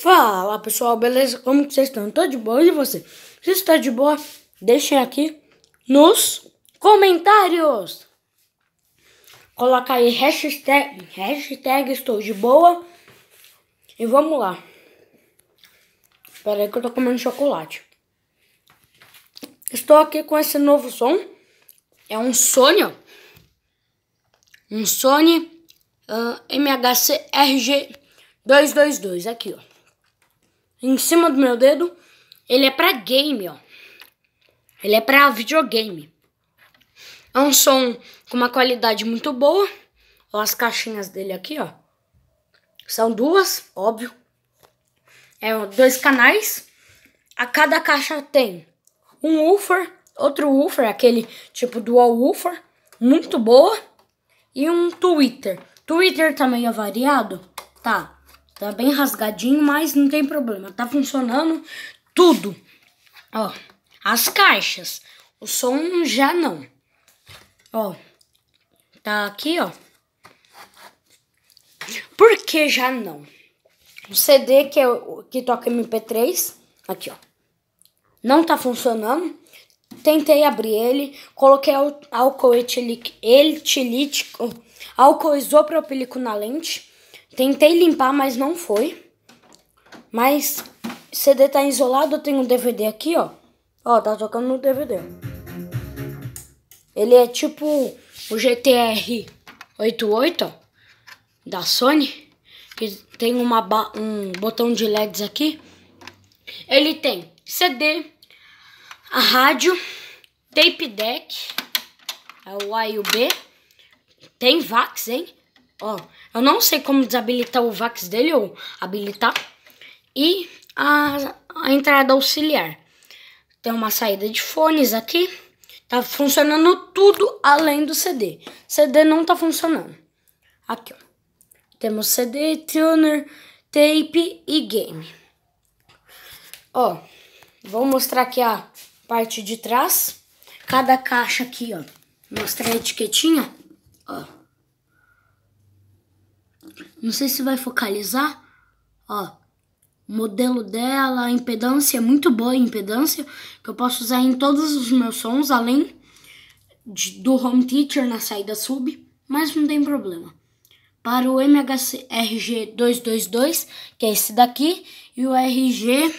Fala pessoal, beleza? Como que vocês estão? Tô de boa, e você? Se está de boa, deixem aqui nos comentários. Coloca aí hashtag estou de boa. E vamos lá. Espera aí que eu tô comendo chocolate. Estou aqui com esse novo som. É um Sony, ó. Um Sony MHC RG222 aqui, ó. Em cima do meu dedo, ele é pra game, ó. Ele é pra videogame. É um som com uma qualidade muito boa. Ó, as caixinhas dele aqui, ó. São duas, óbvio. É 2 canais. A cada caixa tem um woofer, outro woofer, aquele tipo dual woofer, muito boa. E um tweeter. Tweeter tá meio variado? Tá. Tá bem rasgadinho, mas não tem problema. Tá funcionando tudo. Ó, as caixas. O som já não. Ó, tá aqui, ó. Por que já não? O CD que toca MP3, aqui, ó. Não tá funcionando. Tentei abrir ele, coloquei álcool etilítico, álcool isopropílico na lente. Tentei limpar, mas não foi. Mas o CD tá isolado, eu tenho um DVD aqui, ó. Ó, tá tocando no DVD. Ele é tipo o GTR 88, ó, da Sony, que tem um botão de LEDs aqui. Ele tem CD, a rádio, tape deck, é o A e o B. Tem VAX, hein? Ó, eu não sei como desabilitar o VAX dele ou habilitar. E a entrada auxiliar. Tem uma saída de fones aqui. Tá funcionando tudo além do CD. CD não tá funcionando. Aqui, ó. Temos CD, tuner, tape e game. Ó, vou mostrar aqui a parte de trás. Cada caixa aqui, ó. Mostrar a etiquetinha. Ó. Não sei se vai focalizar. Ó. O modelo dela, a impedância é muito boa, a impedância. Que eu posso usar em todos os meus sons. Além do home theater na saída sub. Mas não tem problema. Para o MHC RG222, que é esse daqui. E o RG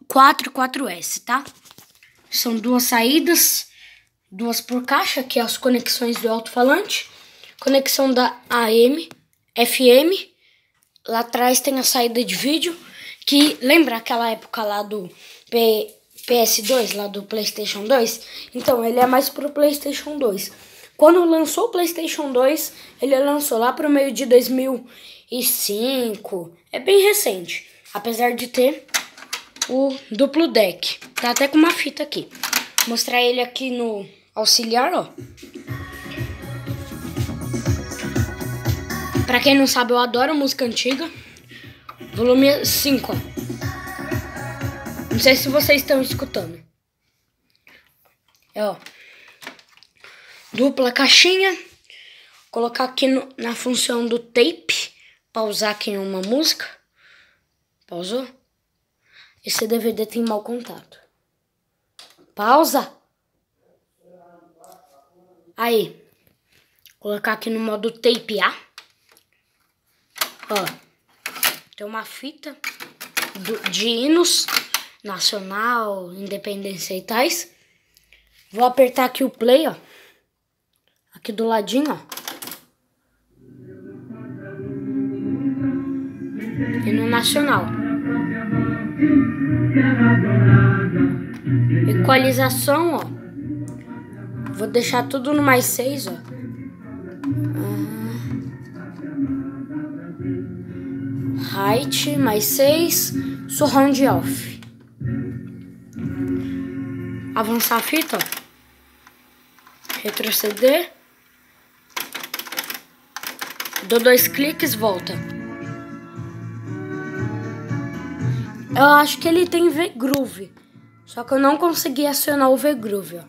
44S, tá? São duas saídas. Duas por caixa, que é as conexões do alto-falante. Conexão da AM, FM. Lá atrás tem a saída de vídeo. Que lembra aquela época lá do PS2, lá do PlayStation 2? Então, ele é mais pro PlayStation 2. Quando lançou o PlayStation 2, ele lançou lá pro meio de 2005. É bem recente. Apesar de ter o duplo deck. Tá até com uma fita aqui. Vou mostrar ele aqui no auxiliar, ó. Pra quem não sabe, eu adoro música antiga. Volume 5, ó. Não sei se vocês estão escutando. Ó. Dupla caixinha. Colocar aqui na função do tape. Pausar aqui em uma música. Pausou? Esse DVD tem mau contato. Pausa. Aí. Colocar aqui no modo tape A. Ó. Tem uma fita de hinos nacional, independência e tais. Vou apertar aqui o play, ó. Aqui do ladinho, ó. Hino nacional. Equalização, ó. Vou deixar tudo no mais 6, ó. Height, mais 6. Surround off. Avançar a fita, ó. Retroceder. Dou 2 cliques, volta. Eu acho que ele tem V-Groove. Só que eu não consegui acionar o V-Groove, ó.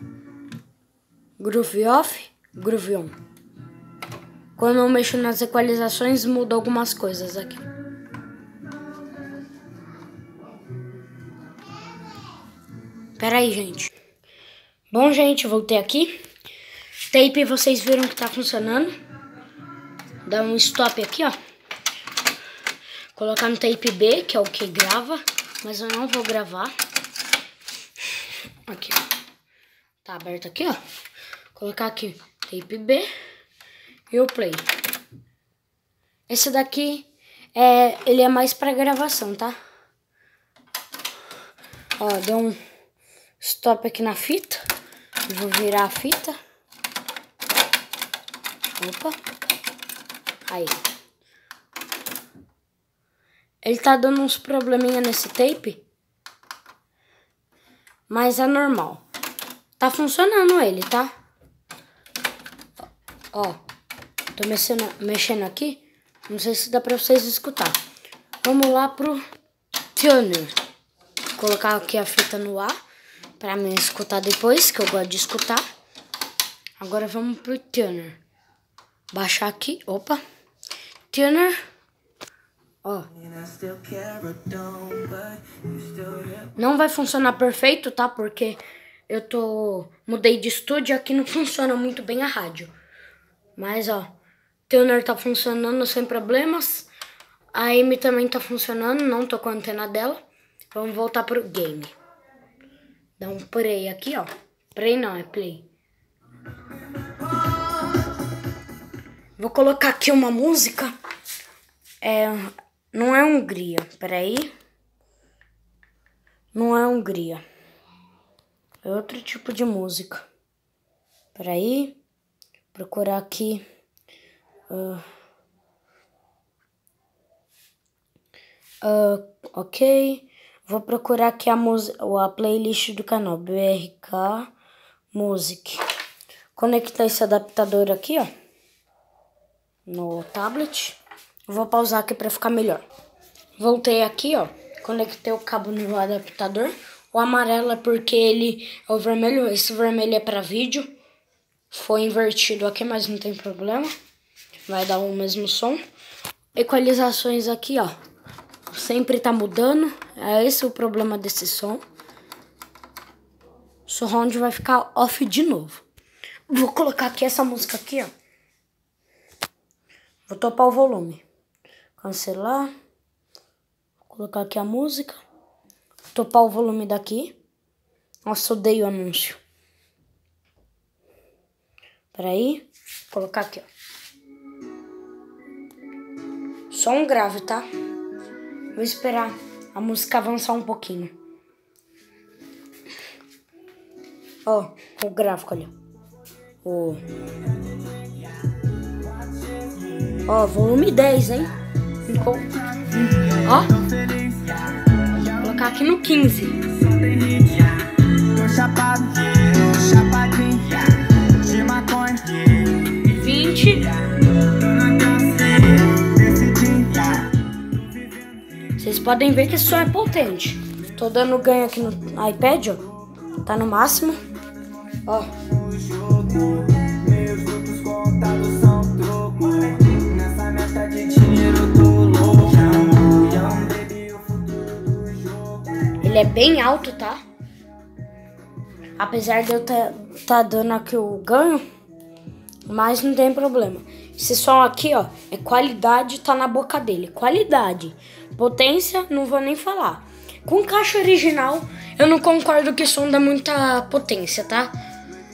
Groove off, Groove on. Quando eu mexo nas equalizações, muda algumas coisas aqui. Pera aí, gente. Bom, gente, voltei aqui. Tape, vocês viram que tá funcionando. Dá um stop aqui, ó. Colocar no tape B, que é o que grava. Mas eu não vou gravar. Aqui, ó. Tá aberto aqui, ó. Colocar aqui tape B e o play. Esse daqui, ele é mais pra gravação, tá? Ó, deu um stop aqui na fita. Vou virar a fita. Opa. Aí. Ele tá dando uns probleminha nesse tape. Mas é normal. Tá funcionando ele, tá? Ó. Tô mexendo aqui. Não sei se dá pra vocês escutar. Vamos lá pro tuner. Vou colocar aqui a fita no ar. Pra mim escutar depois, que eu gosto de escutar. Agora vamos pro tuner. Baixar aqui. Opa. Tuner. Ó. Não vai funcionar perfeito, tá? Porque mudei de estúdio, aqui não funciona muito bem a rádio. Mas, ó, tuner tá funcionando sem problemas. A AM também tá funcionando, não tô com a antena dela. Vamos voltar pro game. Dá um play aqui, ó. Play não, é play. Vou colocar aqui uma música. Não é Hungria, peraí. Não é Hungria. É outro tipo de música. Peraí. Procurar aqui. Ok. Vou procurar aqui a playlist do canal. BRK Music. Conectar esse adaptador aqui, ó. No tablet. Vou pausar aqui pra ficar melhor. Voltei aqui, ó. Conectei o cabo no adaptador. O amarelo é porque ele é o vermelho. Esse vermelho é pra vídeo. Foi invertido aqui, mas não tem problema. Vai dar o mesmo som. Equalizações aqui, ó. Sempre tá mudando. Esse é o problema desse som. O surround vai ficar off de novo. Vou colocar aqui essa música aqui, ó. Vou topar o volume. Cancelar. Vou colocar aqui a música. Topar o volume daqui. Nossa, odeio o anúncio. Peraí. Vou colocar aqui, ó. Só um grave, tá? Vou esperar a música avançar um pouquinho. Ó, o gráfico ali. Ó, volume 10, hein? Ó. Vou colocar aqui no 15. 20. Vocês podem ver que esse som é potente. Tô dando ganho aqui no iPad, ó. Tá no máximo. Ó. Ele é bem alto, tá? Apesar de eu tá dando aqui o ganho, mas não tem problema. Esse som aqui, ó, é qualidade, tá na boca dele. Qualidade. Potência, não vou nem falar. Com caixa original, eu não concordo que o som dá muita potência, tá?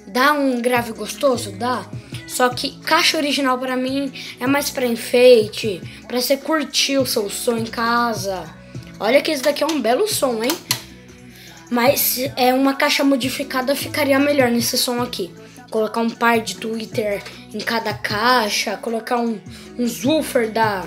Dá um grave gostoso? Dá. Só que caixa original pra mim é mais pra enfeite, pra você curtir o seu som em casa. Olha que esse daqui é um belo som, hein? Mas uma caixa modificada ficaria melhor nesse som aqui. Colocar um par de tweeter em cada caixa, colocar um subwoofer da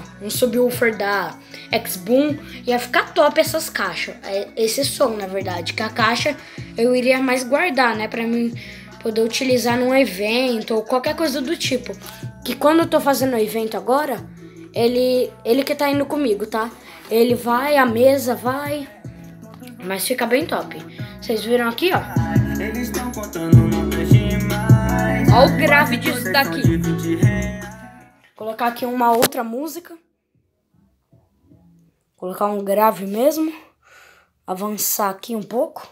X-Boom, ia ficar top essas caixas. Esse som, na verdade, que a caixa eu iria mais guardar, né, pra mim poder utilizar num evento ou qualquer coisa do tipo. Que quando eu tô fazendo o evento agora, ele que tá indo comigo, tá? Ele vai, a mesa vai, mas fica bem top. Vocês viram aqui, ó? Eles estão contando notas demais. Olha o grave disso daqui. Colocar aqui uma outra música. Colocar um grave mesmo. Avançar aqui um pouco.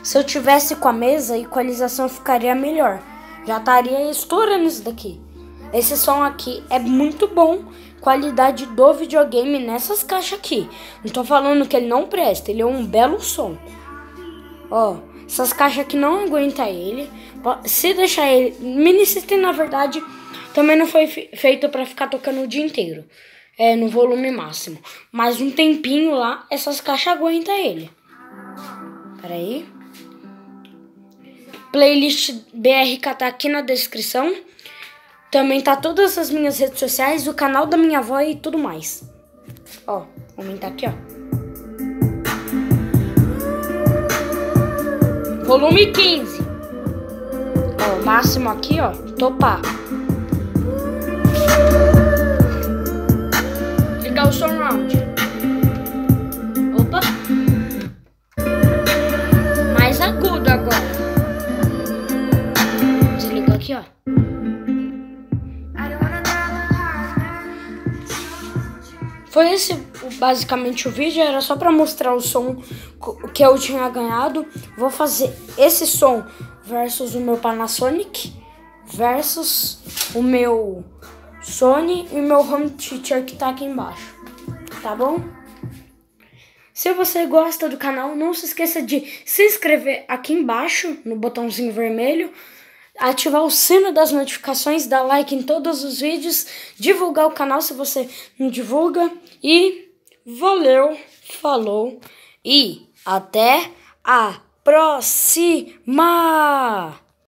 Se eu tivesse com a mesa, a equalização ficaria melhor. Já estaria estourando isso daqui. Esse som aqui é muito bom. Qualidade do videogame nessas caixas aqui. Não tô falando que ele não presta. Ele é um belo som. Ó, essas caixas aqui não aguentam ele. Se deixar ele... Mini System, na verdade, também não foi feito pra ficar tocando o dia inteiro. É, no volume máximo. Mas um tempinho lá, essas caixas aguentam ele. Pera aí. Playlist BRK tá aqui na descrição. Também tá todas as minhas redes sociais, o canal da minha avó e tudo mais. Ó, vou aumentar aqui, ó. Volume 15. Ó, o máximo aqui, ó, topar. Ligar o surround. Opa. Mais agudo agora. Desliga aqui, ó. Foi esse basicamente o vídeo, era só para mostrar o som que eu tinha ganhado. Vou fazer esse som versus o meu Panasonic, versus o meu Sony e o meu Home Theater que tá aqui embaixo, tá bom? Se você gosta do canal, não se esqueça de se inscrever aqui embaixo, no botãozinho vermelho, ativar o sino das notificações, dar like em todos os vídeos, divulgar o canal se você não divulga. E valeu, falou e até a próxima!